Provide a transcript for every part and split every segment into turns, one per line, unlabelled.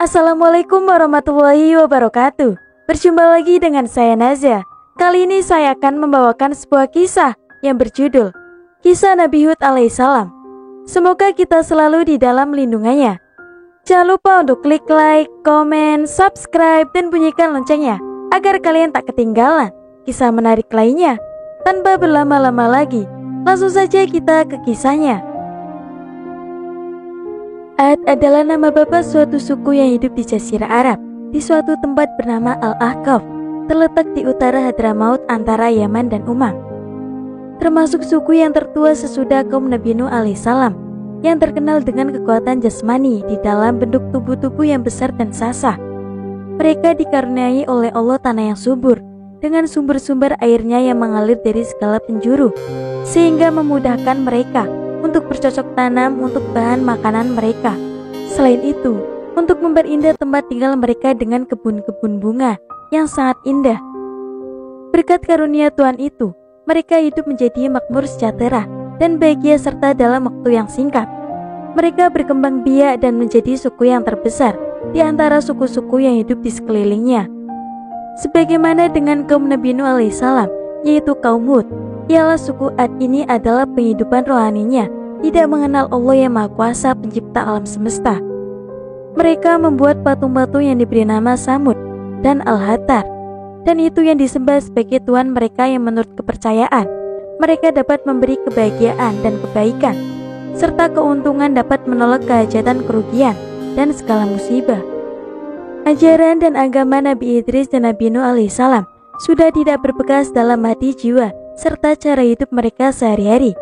Assalamualaikum warahmatullahi wabarakatuh. Berjumpa lagi dengan saya Nazia. Kali ini saya akan membawakan sebuah kisah yang berjudul Kisah Nabi Hud alaihissalam. Semoga kita selalu di dalam lindungannya. Jangan lupa untuk klik like, komen, subscribe, dan bunyikan loncengnya agar kalian tak ketinggalan kisah menarik lainnya. Tanpa berlama-lama lagi, langsung saja kita ke kisahnya. Ad adalah nama bapa suatu suku yang hidup di Jazirah Arab, di suatu tempat bernama Al-Ahqaf, terletak di utara Hadramaut antara Yaman dan Umam. Termasuk suku yang tertua sesudah kaum Nabi Nuh alaihissalam, yang terkenal dengan kekuatan jasmani di dalam bentuk tubuh-tubuh yang besar dan sasah. Mereka dikaruniai oleh Allah tanah yang subur, dengan sumber-sumber airnya yang mengalir dari segala penjuru, sehingga memudahkan mereka untuk bercocok tanam untuk bahan makanan mereka. Selain itu, untuk memperindah tempat tinggal mereka dengan kebun-kebun bunga yang sangat indah. Berkat karunia Tuhan itu, mereka hidup menjadi makmur sejahtera dan bahagia serta dalam waktu yang singkat. Mereka berkembang biak dan menjadi suku yang terbesar di antara suku-suku yang hidup di sekelilingnya. Sebagaimana dengan kaum Nabi Nuh alaihissalam, yaitu kaum Hud, ialah suku Ad ini adalah penghidupan rohaninya, tidak mengenal Allah yang Maha Kuasa pencipta alam semesta. Mereka membuat patung-patung yang diberi nama Samud dan Al-Hatar, dan itu yang disembah sebagai Tuhan mereka yang menurut kepercayaan mereka dapat memberi kebahagiaan dan kebaikan, serta keuntungan dapat menolak kehajatan, kerugian, dan segala musibah. Ajaran dan agama Nabi Idris dan Nabi Nuh alaihissalam sudah tidak berbekas dalam hati jiwa serta cara hidup mereka sehari-hari.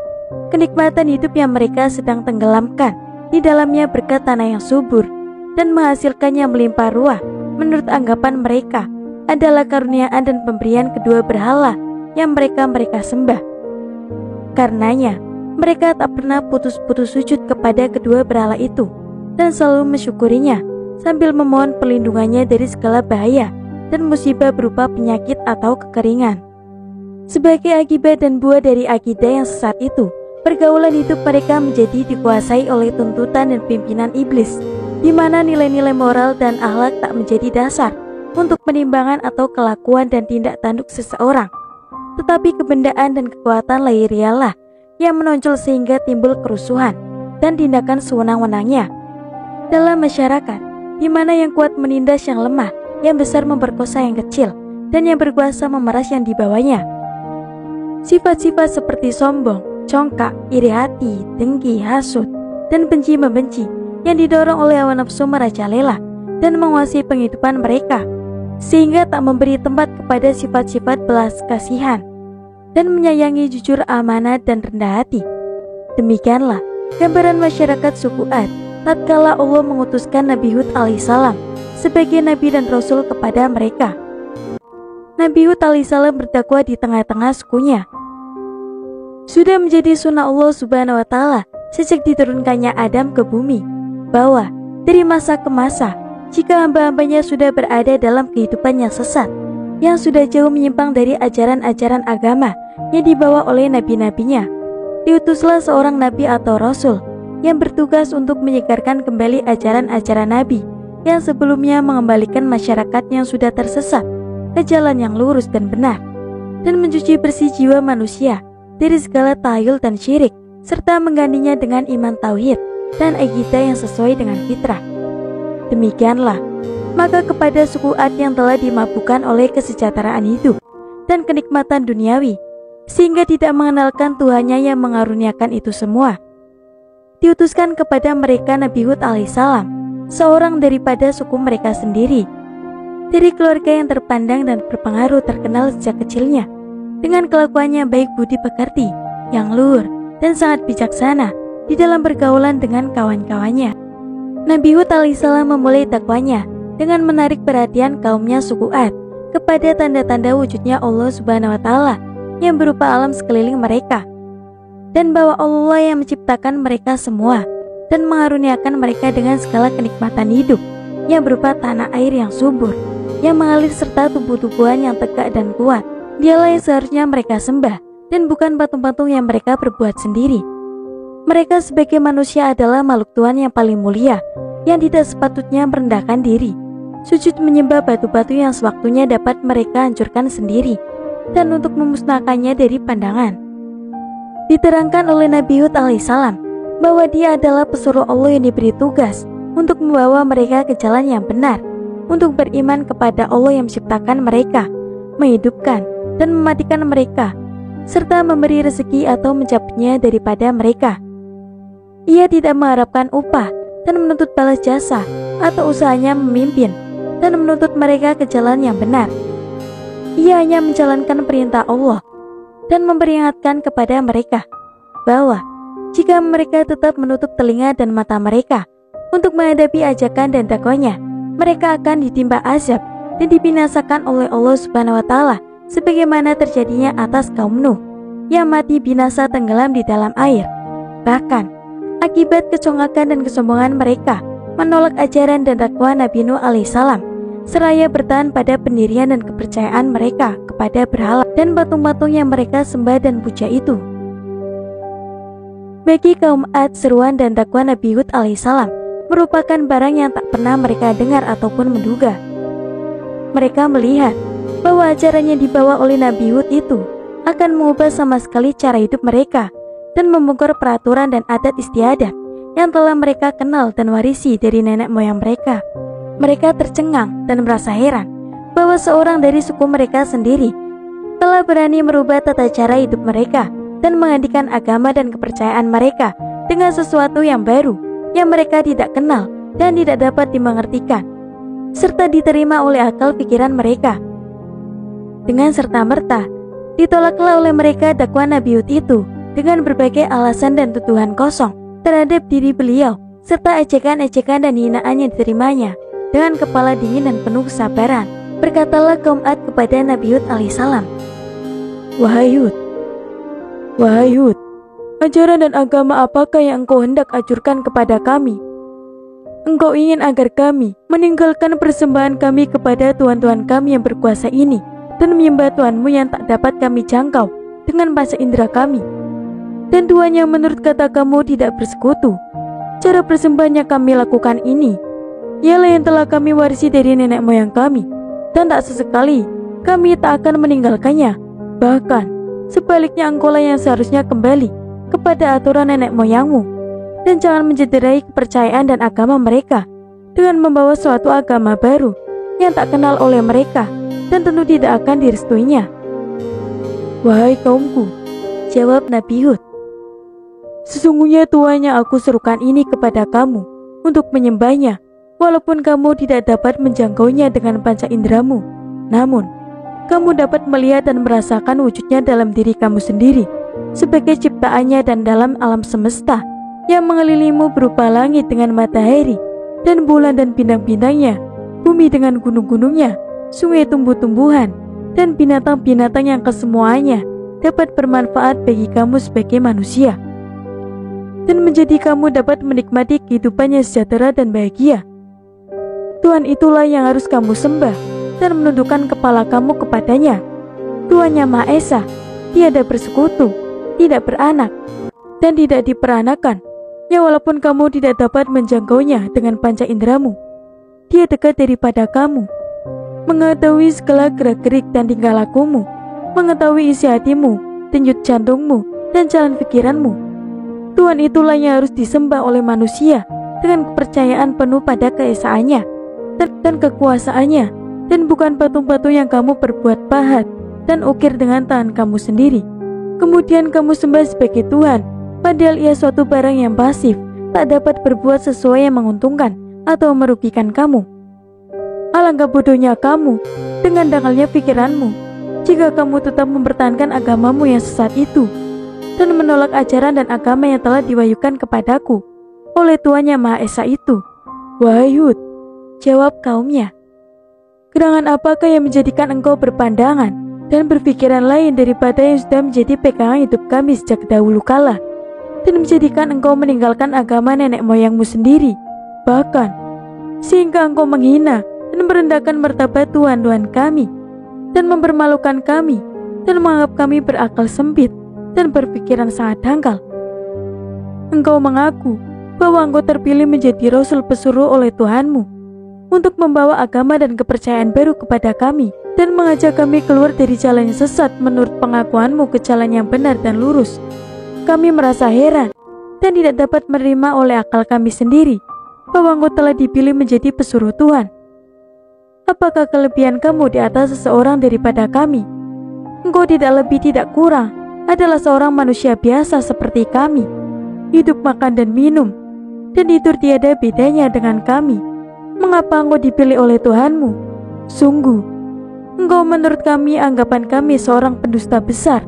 Kenikmatan hidup yang mereka sedang tenggelamkan di dalamnya berkat tanah yang subur dan menghasilkannya melimpah ruah, menurut anggapan mereka adalah karuniaan dan pemberian kedua berhala yang mereka sembah. Karenanya, mereka tak pernah putus-putus sujud kepada kedua berhala itu dan selalu mensyukurinya sambil memohon perlindungannya dari segala bahaya dan musibah berupa penyakit atau kekeringan. Sebagai akibat dan buah dari akidah yang sesat itu, pergaulan hidup mereka menjadi dikuasai oleh tuntutan dan pimpinan iblis, di mana nilai-nilai moral dan akhlak tak menjadi dasar untuk penimbangan atau kelakuan dan tindak tanduk seseorang, tetapi kebendaan dan kekuatan lahiriahlah yang menonjol sehingga timbul kerusuhan dan tindakan sewenang-wenangnya dalam masyarakat, di mana yang kuat menindas yang lemah, yang besar memperkosa yang kecil, dan yang berkuasa memeras yang di bawahnya. Sifat-sifat seperti sombong, congkak, iri hati, dengki, hasut, dan benci-membenci yang didorong oleh hawa nafsu merajalela dan menguasai penghidupan mereka, sehingga tak memberi tempat kepada sifat-sifat belas kasihan dan menyayangi jujur, amanah, dan rendah hati. Demikianlah gambaran masyarakat suku Ad tatkala Allah mengutuskan Nabi Hud alaihissalam sebagai nabi dan rasul kepada mereka. Nabi Hud alaihissalam berdakwah di tengah-tengah sukunya. Sudah menjadi sunnah Allah subhanahu wa ta'ala sejak diturunkannya Adam ke bumi, bahwa dari masa ke masa, jika hamba-hambanya sudah berada dalam kehidupan yang sesat, yang sudah jauh menyimpang dari ajaran-ajaran agama yang dibawa oleh nabi-nabinya, diutuslah seorang nabi atau rasul yang bertugas untuk menyegarkan kembali ajaran-ajaran nabi yang sebelumnya mengembalikan masyarakat yang sudah tersesat ke jalan yang lurus dan benar, dan mencuci bersih jiwa manusia dari segala tahayul dan syirik, serta menggantinya dengan iman tauhid dan akidah yang sesuai dengan fitrah. Demikianlah, maka kepada suku Ad yang telah dimabukkan oleh kesejahteraan hidup dan kenikmatan duniawi, sehingga tidak mengenalkan Tuhannya yang mengaruniakan itu semua, diutuskan kepada mereka Nabi Hud alaihissalam, seorang daripada suku mereka sendiri, dari keluarga yang terpandang dan berpengaruh, terkenal sejak kecilnya dengan kelakuannya baik budi pekerti, yang luhur, dan sangat bijaksana di dalam pergaulan dengan kawan-kawannya. Nabi Hud alaihissalam memulai dakwanya dengan menarik perhatian kaumnya suku Ad kepada tanda-tanda wujudnya Allah subhanahu wa ta'ala yang berupa alam sekeliling mereka, dan bahwa Allah yang menciptakan mereka semua dan mengaruniakan mereka dengan segala kenikmatan hidup yang berupa tanah air yang subur, yang mengalir serta tumbuh-tumbuhan yang tegak dan kuat. Dialah yang seharusnya mereka sembah dan bukan patung-patung yang mereka perbuat sendiri. Mereka sebagai manusia adalah makhluk Tuhan yang paling mulia yang tidak sepatutnya merendahkan diri, sujud menyembah batu-batu yang sewaktunya dapat mereka hancurkan sendiri, dan untuk memusnahkannya dari pandangan. Diterangkan oleh Nabi Hud alaihissalam bahwa dia adalah pesuruh Allah yang diberi tugas untuk membawa mereka ke jalan yang benar, untuk beriman kepada Allah yang menciptakan mereka, menghidupkan dan mematikan mereka, serta memberi rezeki atau mencabutnya daripada mereka. Ia tidak mengharapkan upah dan menuntut balas jasa atau usahanya memimpin dan menuntut mereka ke jalan yang benar. Ia hanya menjalankan perintah Allah dan memperingatkan kepada mereka bahwa jika mereka tetap menutup telinga dan mata mereka untuk menghadapi ajakan dan dakwanya, mereka akan ditimpa azab dan dibinasakan oleh Allah Subhanahu wa Ta'ala, sebagaimana terjadinya atas kaum Nuh yang mati binasa tenggelam di dalam air. Bahkan akibat kecongkakan dan kesombongan mereka menolak ajaran dan dakwah Nabi Nuh alaihissalam, seraya bertahan pada pendirian dan kepercayaan mereka kepada berhala dan patung-patung yang mereka sembah dan puja itu. Bagi kaum Ad, seruan dan dakwah Nabi Hud alaihissalam merupakan barang yang tak pernah mereka dengar ataupun menduga. Mereka melihat bahwa ajaran yang dibawa oleh Nabi Hud itu akan mengubah sama sekali cara hidup mereka dan membongkar peraturan dan adat istiadat yang telah mereka kenal dan warisi dari nenek moyang mereka. Mereka tercengang dan merasa heran bahwa seorang dari suku mereka sendiri telah berani merubah tata cara hidup mereka dan menggantikan agama dan kepercayaan mereka dengan sesuatu yang baru yang mereka tidak kenal dan tidak dapat dimengertikan, serta diterima oleh akal pikiran mereka. Dengan serta-merta, ditolaklah oleh mereka dakwah Nabi Hud itu dengan berbagai alasan dan tuduhan kosong terhadap diri beliau, serta ejekan-ejekan dan hinaan yang diterimanya dengan kepala dingin dan penuh kesabaran. Berkatalah kaum Ad kepada Nabi Hud alaihissalam, Wahai Hud, ajaran dan agama apakah yang engkau hendak ajarkan kepada kami? Engkau ingin agar kami meninggalkan persembahan kami kepada tuhan-tuhan kami yang berkuasa ini dan menyembah Tuhanmu yang tak dapat kami jangkau dengan panca indera kami, dan Tuhan yang menurut kata kamu tidak bersekutu. Cara persembahan yang kami lakukan ini ialah yang telah kami warisi dari nenek moyang kami, dan tak sesekali kami tak akan meninggalkannya. Bahkan sebaliknya, engkaulah yang seharusnya kembali kepada aturan nenek moyangmu, dan jangan mencederai kepercayaan dan agama mereka dengan membawa suatu agama baru yang tak kenal oleh mereka dan tentu tidak akan direstuinya. Wahai kaumku, jawab Nabi Hud, sesungguhnya Tuhan yang aku serukan ini kepada kamu untuk menyembahnya, walaupun kamu tidak dapat menjangkaunya dengan panca inderamu, namun kamu dapat melihat dan merasakan wujudnya dalam diri kamu sendiri sebagai ciptaannya dan dalam alam semesta yang mengelilingimu berupa langit dengan matahari dan bulan dan bintang-bintangnya, bumi dengan gunung-gunungnya, sungai, tumbuh-tumbuhan, dan binatang-binatang yang kesemuanya dapat bermanfaat bagi kamu sebagai manusia dan menjadi kamu dapat menikmati kehidupan yang sejahtera dan bahagia. Tuhan itulah yang harus kamu sembah dan menundukkan kepala kamu kepadanya. Tuhan yang Maha Esa, tiada bersekutu, tidak beranak, dan tidak diperanakan, ya walaupun kamu tidak dapat menjangkaunya dengan panca inderamu, dia dekat daripada kamu, mengetahui segala gerak-gerik dan tingkah lakumu, mengetahui isi hatimu, denyut jantungmu, dan jalan pikiranmu. Tuhan itulah yang harus disembah oleh manusia dengan kepercayaan penuh pada keesaannya dan kekuasaannya, dan bukan patung-patung yang kamu perbuat pahat dan ukir dengan tangan kamu sendiri. Kemudian kamu sembah sebagai Tuhan, padahal ia suatu barang yang pasif, tak dapat berbuat sesuai yang menguntungkan atau merugikan kamu. Alangkah bodohnya kamu dengan dangalnya pikiranmu jika kamu tetap mempertahankan agamamu yang sesat itu dan menolak ajaran dan agama yang telah diwahyukan kepadaku oleh Tuhan yang Maha Esa itu. Wahai Hud, jawab kaumnya, gerangan apakah yang menjadikan engkau berpandangan dan berpikiran lain daripada yang sudah menjadi pegangan hidup kami sejak dahulu kala, dan menjadikan engkau meninggalkan agama nenek moyangmu sendiri, bahkan sehingga engkau menghina dan merendahkan martabat Tuhan-Tuhan kami, dan mempermalukan kami, dan menganggap kami berakal sempit dan berpikiran sangat dangkal. Engkau mengaku bahwa engkau terpilih menjadi Rasul pesuruh oleh Tuhanmu untuk membawa agama dan kepercayaan baru kepada kami dan mengajak kami keluar dari jalan yang sesat menurut pengakuanmu ke jalan yang benar dan lurus. Kami merasa heran dan tidak dapat menerima oleh akal kami sendiri bahwa engkau telah dipilih menjadi pesuruh Tuhan. Apakah kelebihan kamu di atas seseorang daripada kami? Engkau tidak lebih tidak kurang adalah seorang manusia biasa seperti kami, hidup, makan dan minum, dan tidur tiada bedanya dengan kami. Mengapa engkau dipilih oleh Tuhanmu? Sungguh, engkau menurut kami anggapan kami seorang pendusta besar,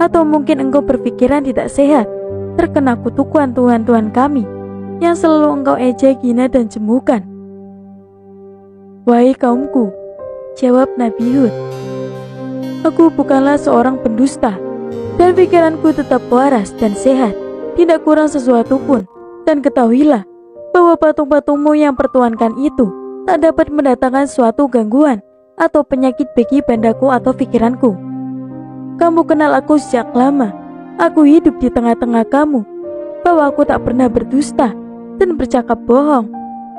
atau mungkin engkau berpikiran tidak sehat, terkena kutukan Tuhan-Tuhan kami, yang selalu engkau ejek, hina dan jemukan. Wahai kaumku, jawab Nabi Hud, aku bukanlah seorang pendusta, dan pikiranku tetap waras dan sehat, tidak kurang sesuatu pun. Dan ketahuilah bahwa patung-patungmu yang pertuankan itu tak dapat mendatangkan suatu gangguan atau penyakit bagi bandaku atau pikiranku. Kamu kenal aku sejak lama, aku hidup di tengah-tengah kamu, bahwa aku tak pernah berdusta dan bercakap bohong,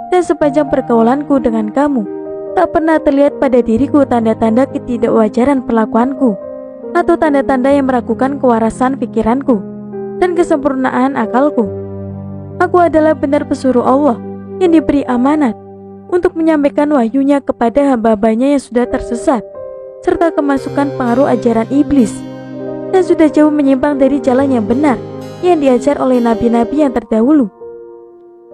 dan sepanjang pergaulanku dengan kamu, tak pernah terlihat pada diriku tanda-tanda ketidakwajaran perlakuanku, atau tanda-tanda yang meragukan kewarasan pikiranku dan kesempurnaan akalku. Aku adalah benar pesuruh Allah yang diberi amanat untuk menyampaikan wahyunya kepada hamba-hambanya yang sudah tersesat, serta kemasukan pengaruh ajaran iblis, dan sudah jauh menyimpang dari jalan yang benar yang diajar oleh nabi-nabi yang terdahulu.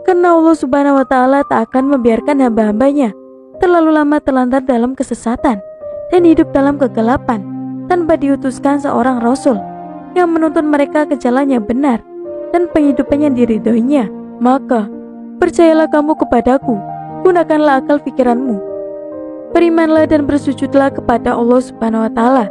Karena Allah Subhanahu wa Ta'ala tak akan membiarkan hamba-hambanya terlalu lama terlantar dalam kesesatan dan hidup dalam kegelapan tanpa diutuskan seorang rasul yang menuntun mereka ke jalan yang benar dan penghidupan yang diridhoinya. Maka percayalah kamu kepadaku, gunakanlah akal pikiranmu, berimanlah dan bersujudlah kepada Allah Subhanahu wa Ta'ala,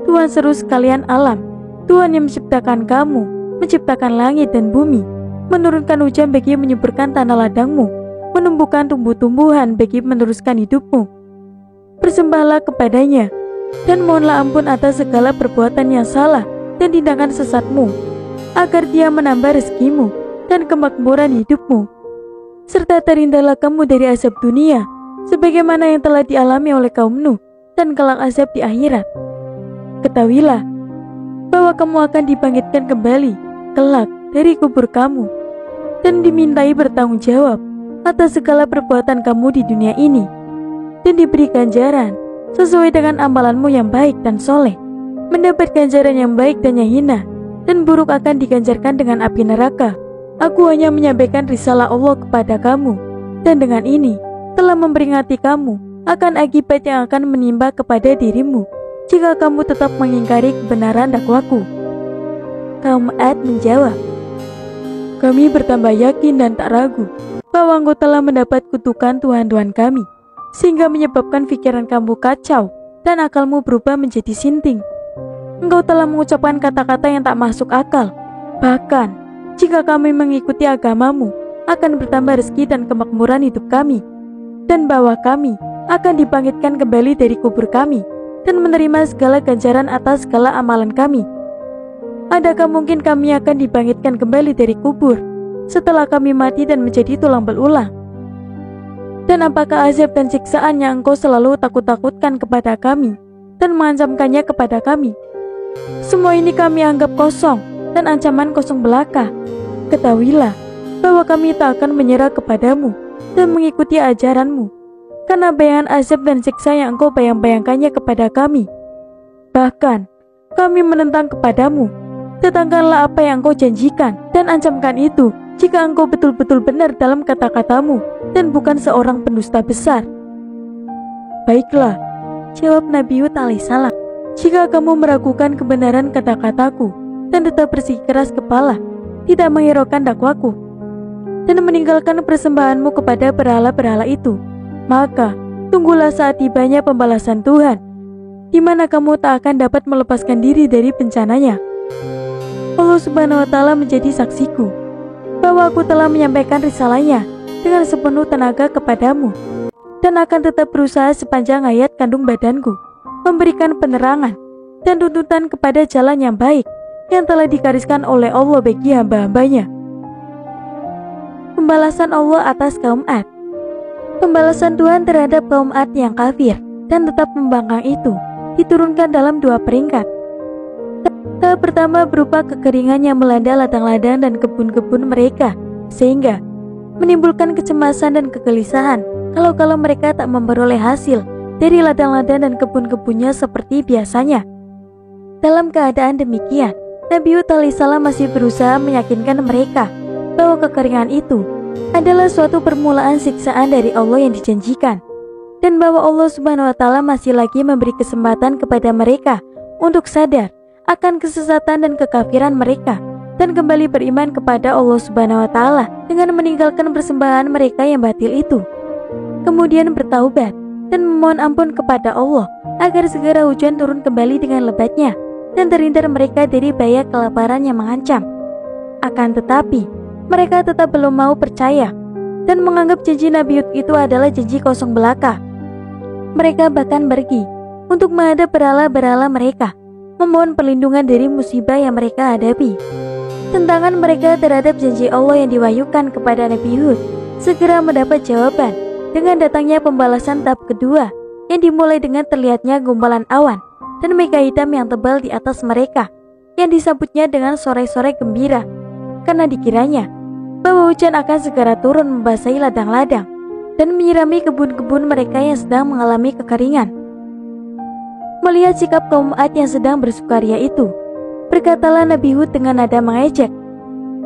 Tuhan seru sekalian alam, Tuhan yang menciptakan kamu, menciptakan langit dan bumi, menurunkan hujan bagi menyuburkan tanah ladangmu, menumbuhkan tumbuh-tumbuhan bagi meneruskan hidupmu. Bersembahlah kepadanya dan mohonlah ampun atas segala perbuatan yang salah dan tindakan sesatmu, agar dia menambah rezekimu dan kemakmuran hidupmu, serta terhindarlah kamu dari azab dunia sebagaimana yang telah dialami oleh kaum Nuh dan kelak azab di akhirat. Ketahuilah bahwa kamu akan dibangkitkan kembali kelak dari kubur kamu dan dimintai bertanggung jawab atas segala perbuatan kamu di dunia ini, dan diberi ganjaran sesuai dengan amalanmu yang baik dan soleh, mendapat ganjaran yang baik dan yang hina, dan buruk akan diganjarkan dengan api neraka. Aku hanya menyampaikan risalah Allah kepada kamu, dan dengan ini telah memperingati kamu akan akibat yang akan menimpa kepada dirimu jika kamu tetap mengingkari kebenaran dakwaku. Kaum Ad menjawab, kami bertambah yakin dan tak ragu bahwa engkau telah mendapat kutukan Tuhan-Tuhan kami, sehingga menyebabkan pikiran kamu kacau dan akalmu berubah menjadi sinting. Engkau telah mengucapkan kata-kata yang tak masuk akal. Bahkan, jika kami mengikuti agamamu, akan bertambah rezeki dan kemakmuran hidup kami, dan bahwa kami akan dibangkitkan kembali dari kubur kami dan menerima segala ganjaran atas segala amalan kami. Adakah mungkin kami akan dibangkitkan kembali dari kubur setelah kami mati dan menjadi tulang belulang? Dan apakah azab dan siksaan yang engkau selalu takut-takutkan kepada kami dan mengancamkannya kepada kami? Semua ini kami anggap kosong dan ancaman kosong belaka. Ketahuilah bahwa kami tak akan menyerah kepadamu dan mengikuti ajaranmu, karena bayangan azab dan siksa yang engkau bayang-bayangkannya kepada kami. Bahkan kami menentang kepadamu, datangkanlah apa yang engkau janjikan dan ancamkan itu jika engkau betul-betul benar dalam kata-katamu dan bukan seorang pendusta besar. Baiklah, jawab Nabi Hud alaihissalam, jika kamu meragukan kebenaran kata-kataku dan tetap bersikeras kepala, tidak menghiraukan dakwaku, dan meninggalkan persembahanmu kepada berhala-berhala itu, maka tunggulah saat tibanya pembalasan Tuhan, di mana kamu tak akan dapat melepaskan diri dari bencananya. Allah Subhanahu wa Ta'ala menjadi saksiku bahwa aku telah menyampaikan risalahnya dengan sepenuh tenaga kepadamu, dan akan tetap berusaha sepanjang hayat kandung badanku memberikan penerangan dan tuntutan kepada jalan yang baik yang telah digariskan oleh Allah bagi hamba-hambanya. Pembalasan Allah atas kaum Ad. Pembalasan Tuhan terhadap kaum Ad yang kafir dan tetap membangkang itu diturunkan dalam 2 peringkat. Tahap pertama berupa kekeringan yang melanda ladang-ladang dan kebun-kebun mereka, sehingga menimbulkan kecemasan dan kegelisahan kalau mereka tak memperoleh hasil dari ladang-ladang dan kebun-kebunnya seperti biasanya. Dalam keadaan demikian, Nabi Hud alaihissalam masih berusaha meyakinkan mereka bahwa kekeringan itu adalah suatu permulaan siksaan dari Allah yang dijanjikan, dan bahwa Allah Subhanahu wa Ta'ala masih lagi memberi kesempatan kepada mereka untuk sadar akan kesesatan dan kekafiran mereka dan kembali beriman kepada Allah Subhanahu wa Ta'ala dengan meninggalkan persembahan mereka yang batil itu, kemudian bertaubat dan memohon ampun kepada Allah agar segera hujan turun kembali dengan lebatnya dan terhindar mereka dari bahaya kelaparan yang mengancam. Akan tetapi mereka tetap belum mau percaya dan menganggap janji Nabi Hud itu adalah janji kosong belaka. Mereka bahkan pergi untuk menghadap berhala-berhala mereka, memohon perlindungan dari musibah yang mereka hadapi. Tentangan mereka terhadap janji Allah yang diwahyukan kepada Nabi Hud segera mendapat jawaban dengan datangnya pembalasan tahap kedua yang dimulai dengan terlihatnya gumpalan awan dan mega hitam yang tebal di atas mereka, yang disambutnya dengan sorai-sorai gembira karena dikiranya bahwa hujan akan segera turun membasahi ladang-ladang dan menyirami kebun-kebun mereka yang sedang mengalami kekeringan. Melihat sikap kaum Ad yang sedang bersukaria itu, berkatalah Nabi Hud dengan nada mengejek,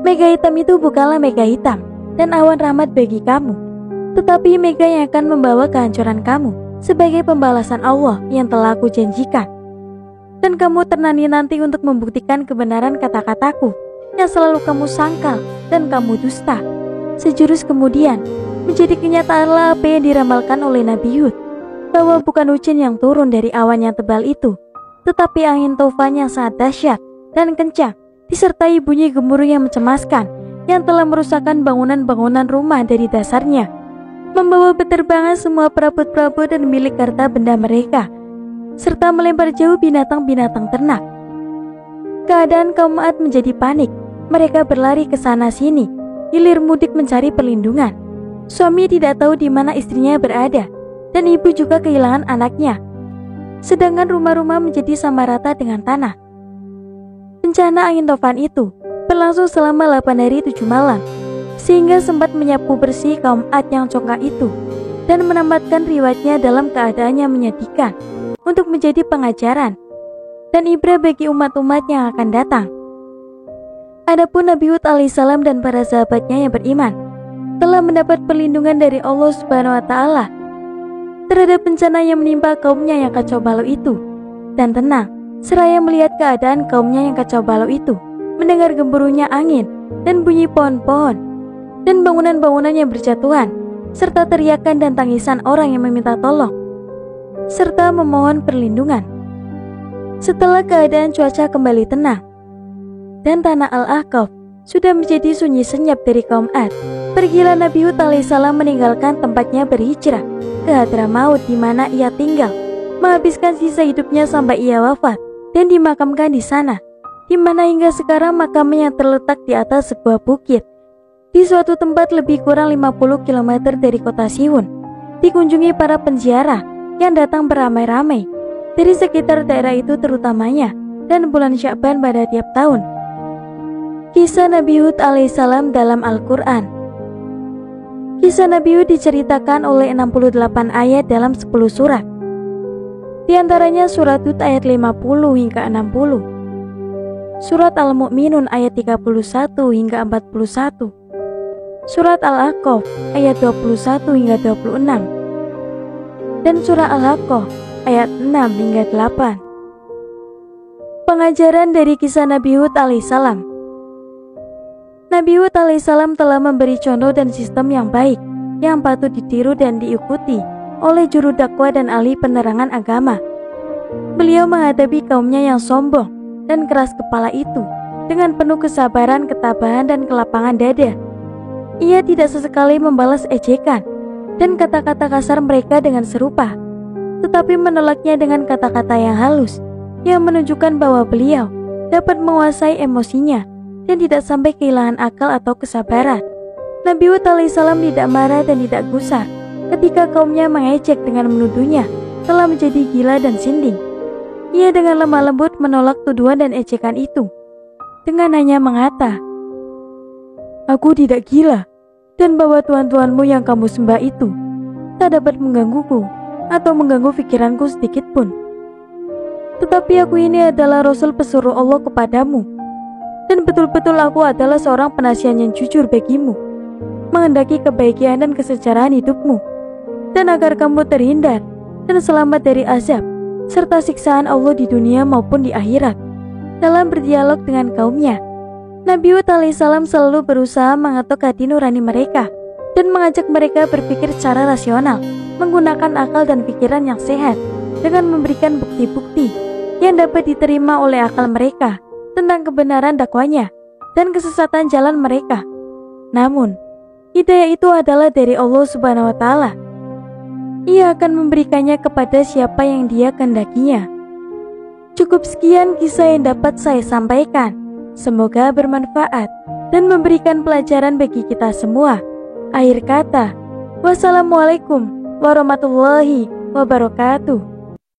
"Mega hitam itu bukanlah mega hitam dan awan rahmat bagi kamu, tetapi mega yang akan membawa kehancuran kamu sebagai pembalasan Allah yang telah aku janjikan. Dan kamu ternanti-nanti untuk membuktikan kebenaran kata-kataku yang selalu kamu sangkal dan kamu dusta." Sejurus kemudian menjadi kenyataanlah apa yang diramalkan oleh Nabi Hud, bahwa bukan hujan yang turun dari awan yang tebal itu, tetapi angin tufan yang sangat dahsyat dan kencang, disertai bunyi gemuruh yang mencemaskan yang telah merusakkan bangunan-bangunan rumah dari dasarnya, membawa beterbangan semua perabot-perabot dan milik harta benda mereka, serta melempar jauh binatang-binatang ternak. Keadaan kaum Ad menjadi panik. Mereka berlari ke sana sini, hilir mudik mencari perlindungan. Suami tidak tahu di mana istrinya berada, dan ibu juga kehilangan anaknya. Sedangkan rumah-rumah menjadi sama rata dengan tanah. Bencana angin tofan itu berlangsung selama 8 hari 7 malam, sehingga sempat menyapu bersih kaum Ad yang congkak itu dan menamatkan riwayatnya dalam keadaan yang menyedihkan untuk menjadi pengajaran dan ibrah bagi umat-umat yang akan datang. Adapun Nabi Hud alaihissalam dan para sahabatnya yang beriman telah mendapat perlindungan dari Allah Subhanahu wa Ta'ala terhadap bencana yang menimpa kaumnya yang kacau balau itu, dan tenang seraya melihat keadaan kaumnya yang kacau balau itu, mendengar gemuruhnya angin dan bunyi pohon-pohon dan bangunan-bangunan yang berjatuhan, serta teriakan dan tangisan orang yang meminta tolong serta memohon perlindungan. Setelah keadaan cuaca kembali tenang dan tanah Al-Ahqaf sudah menjadi sunyi senyap dari kaum Ad, pergilah Nabi Hud alaihissalam meninggalkan tempatnya berhijrah ke Hadramaut di mana ia tinggal, menghabiskan sisa hidupnya sampai ia wafat dan dimakamkan di sana, di mana hingga sekarang makamnya yang terletak di atas sebuah bukit di suatu tempat lebih kurang 50 km dari kota Siwon, dikunjungi para penziarah yang datang beramai-ramai dari sekitar daerah itu terutamanya dan bulan Sya'ban pada tiap tahun. Kisah Nabi Hud alaihissalam dalam Al-Quran. Kisah Nabi Hud diceritakan oleh 68 ayat dalam 10 surat. Di antaranya surat Hud ayat 50 hingga 60, surat Al-Mu'minun ayat 31 hingga 41, surat Al-Ahqaf ayat 21 hingga 26, dan surah Al-Haqqah ayat 6 hingga 8. Pengajaran dari kisah Nabi Hud alaihissalam. Nabi Hud alaihissalam telah memberi contoh dan sistem yang baik yang patut ditiru dan diikuti oleh juru dakwah dan ahli penerangan agama. Beliau menghadapi kaumnya yang sombong dan keras kepala itu dengan penuh kesabaran, ketabahan, dan kelapangan dada. Ia tidak sesekali membalas ejekan dan kata-kata kasar mereka dengan serupa, tetapi menolaknya dengan kata-kata yang halus yang menunjukkan bahwa beliau dapat menguasai emosinya dan tidak sampai kehilangan akal atau kesabaran. Nabi Hud alaihissalam tidak marah dan tidak gusar ketika kaumnya mengejek dengan menuduhnya telah menjadi gila dan sinding. Ia dengan lemah lembut menolak tuduhan dan ejekan itu dengan hanya mengata, "Aku tidak gila, dan bahwa Tuhan-Tuhanmu yang kamu sembah itu tak dapat menggangguku atau mengganggu pikiranku sedikit pun. Tetapi aku ini adalah Rasul pesuruh Allah kepadamu, dan betul-betul aku adalah seorang penasihat yang jujur bagimu, menghendaki kebaikan dan kesejahteraan hidupmu, dan agar kamu terhindar dan selamat dari azab serta siksaan Allah di dunia maupun di akhirat." Dalam berdialog dengan kaumnya, Nabi Hud alaihissalam selalu berusaha mengetuk hati nurani mereka dan mengajak mereka berpikir secara rasional, menggunakan akal dan pikiran yang sehat, dengan memberikan bukti-bukti yang dapat diterima oleh akal mereka tentang kebenaran dakwanya dan kesesatan jalan mereka. Namun, hidayah itu adalah dari Allah Subhanahu wa Ta'ala. Ia akan memberikannya kepada siapa yang Dia kehendakinya. Cukup sekian kisah yang dapat saya sampaikan. Semoga bermanfaat dan memberikan pelajaran bagi kita semua. Akhir kata, wassalamualaikum warahmatullahi wabarakatuh.